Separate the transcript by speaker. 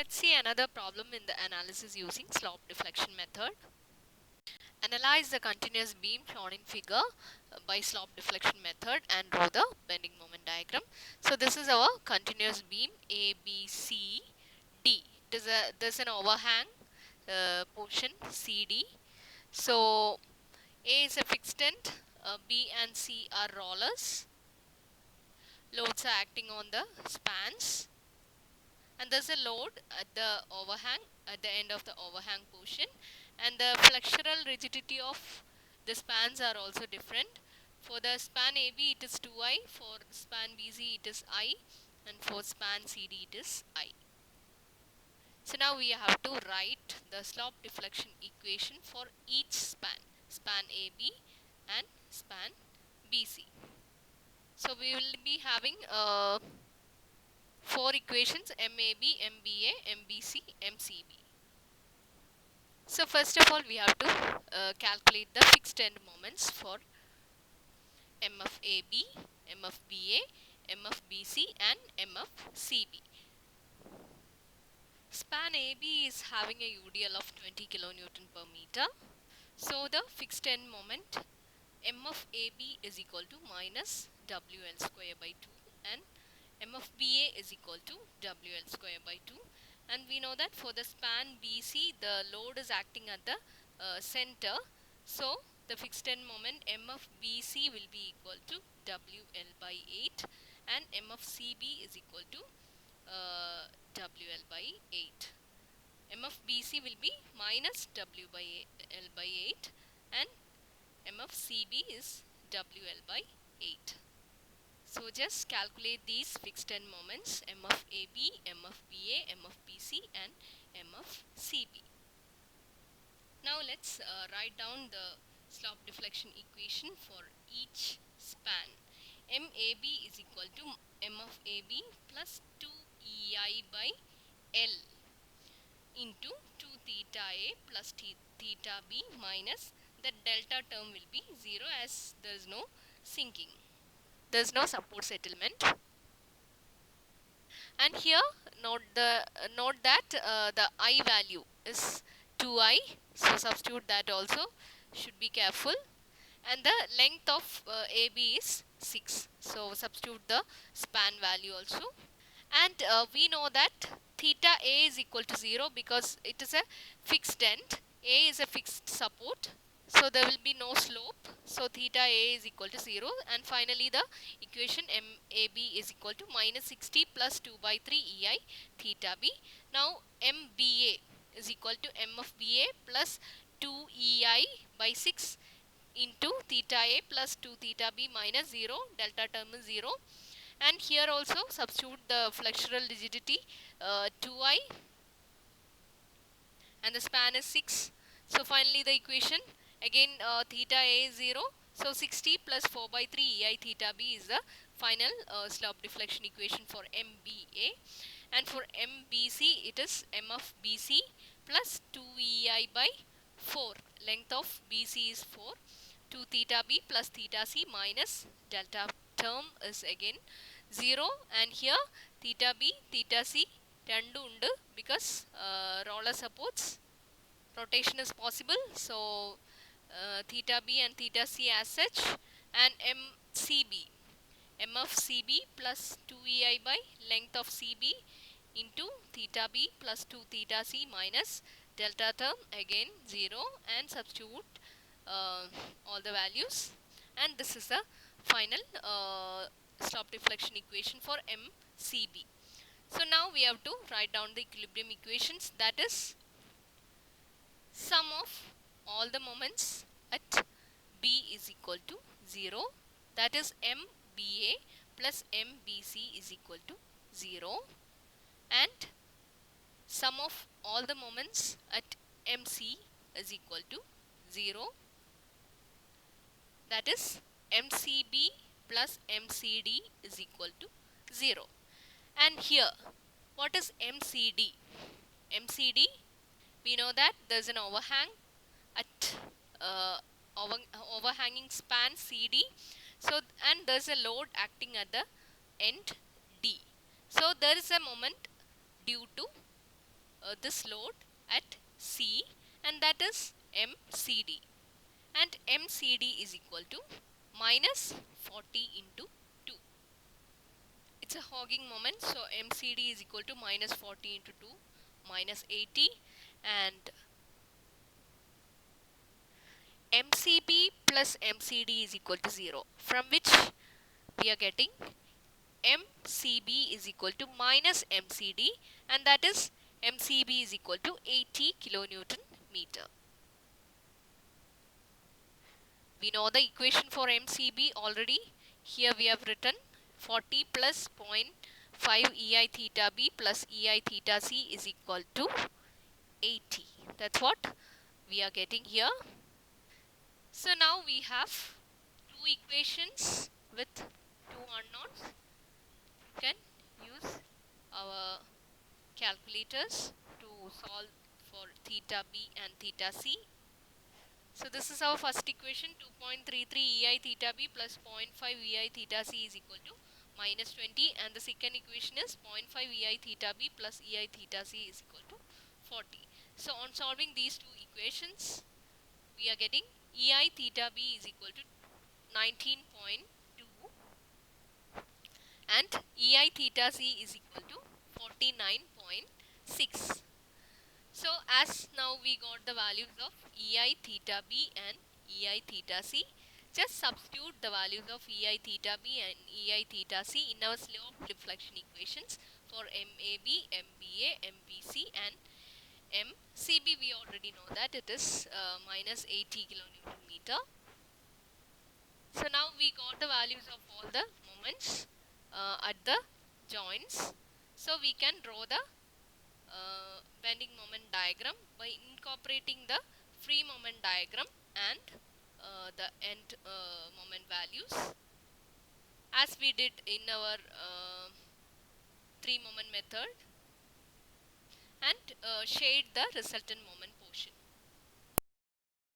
Speaker 1: Let's see another problem in the analysis using slope deflection method. Analyze the continuous beam shown in figure by slope deflection method and draw the bending moment diagram. So this is our continuous beam A, B, C, D. There's an overhang portion CD. So A is a fixed end, B and C are rollers. Loads are acting on the spans. And there's a load at the overhang, at the end of the overhang portion, and the flexural rigidity of the spans are also different. For the span AB it is 2I, for span BC it is I, and for span CD it is I. So now we have to write the slope deflection equation for each span AB and span BC. So we will be having 4 equations: MAB, MBA, MBC, MCB. So first of all we have to calculate the fixed end moments for MFAB, MFBA, MFBC and MFCB. Span AB is having a UDL of 20 kilonewton per meter. So the fixed end moment MFAB is equal to minus WL square by 2 and MFBA is equal to WL square by 2, and we know that for the span BC the load is acting at the center, so the fixed end moment MFBC will be equal to WL by 8 and MFCB is equal to WL by 8. MFBC will be minus W by L by 8 and MFCB is WL by 8. So just calculate these fixed end moments MFAB, MFBA, MFBC and MFCB. Now let's write down the slope deflection equation for each span. MAB is equal to MFAB plus 2EI by L into 2 theta A plus theta B minus the delta term will be 0 as there is no sinking. There is no support settlement. And here note that the I value is 2I, so substitute that also, should be careful. And the length of AB is 6, so substitute the span value also. And we know that theta A is equal to 0 because it is a fixed end. A is a fixed support, so there will be no slope, so theta A is equal to 0. And finally the equation MAB is equal to minus 60 plus 2 by 3 EI theta B. Now MBA is equal to MFBA plus 2 EI by 6 into theta A plus 2 theta B minus 0, delta term is 0. And here also substitute the flexural rigidity 2I and the span is 6. So finally the equation again theta A is 0. So 60 plus 4 by 3 EI theta B is the final slope deflection equation for MBA. And for MBC it is MFBC plus 2 EI by 4. Length of BC is 4. 2 theta B plus theta C minus delta term is again 0, and here theta B, theta C rendu undu because roller supports, rotation is possible, so theta B and theta C as such. And MCB, MFCB plus 2EI by length of CB into theta B plus 2 theta C minus delta term again 0, and substitute all the values, and this is the final slope deflection equation for MCB. So now we have to write down the equilibrium equations, that is sum of all the moments at B is equal to 0, that is MBA plus MBC is equal to 0, and sum of all the moments at MC is equal to 0, that is MCB plus MCD is equal to 0. And here what is MCD? MCD, we know that there is an overhang at overhanging span CD, so and there is a load acting at the end D, so there is a moment due to this load at C, and that is MCD, and MCD is equal to minus 40 into 2. It's a hogging moment, so MCD is equal to minus 40 into 2, minus 80, and MCB plus MCD is equal to 0, from which we are getting MCB is equal to minus MCD, and that is MCB is equal to 80 kilonewton meter. We know the equation for MCB already. Here we have written 40 plus zero point 0.5 EI theta B plus EI theta C is equal to 80. That's what we are getting here. So now we have two equations with two unknowns. You can use our calculators to solve for theta B and theta C. So this is our first equation, 2.33 EI theta B plus 0.5 EI theta C is equal to minus 20, and the second equation is 0.5 EI theta B plus EI theta C is equal to 40. So on solving these two equations, we are getting EI theta B is equal to 19.2 and EI theta C is equal to 49.6. So as now we got the values of EI theta B and EI theta C, just substitute the values of EI theta B and EI theta C in our slope deflection equations for MAB, MBA, MBC and MCB. We already know that it is minus 80 kilonewton meter. So now we got the values of all the moments at the joints. So we can draw the bending moment diagram by incorporating the free moment diagram and the end moment values, as we did in our three moment method, and shade the resultant moment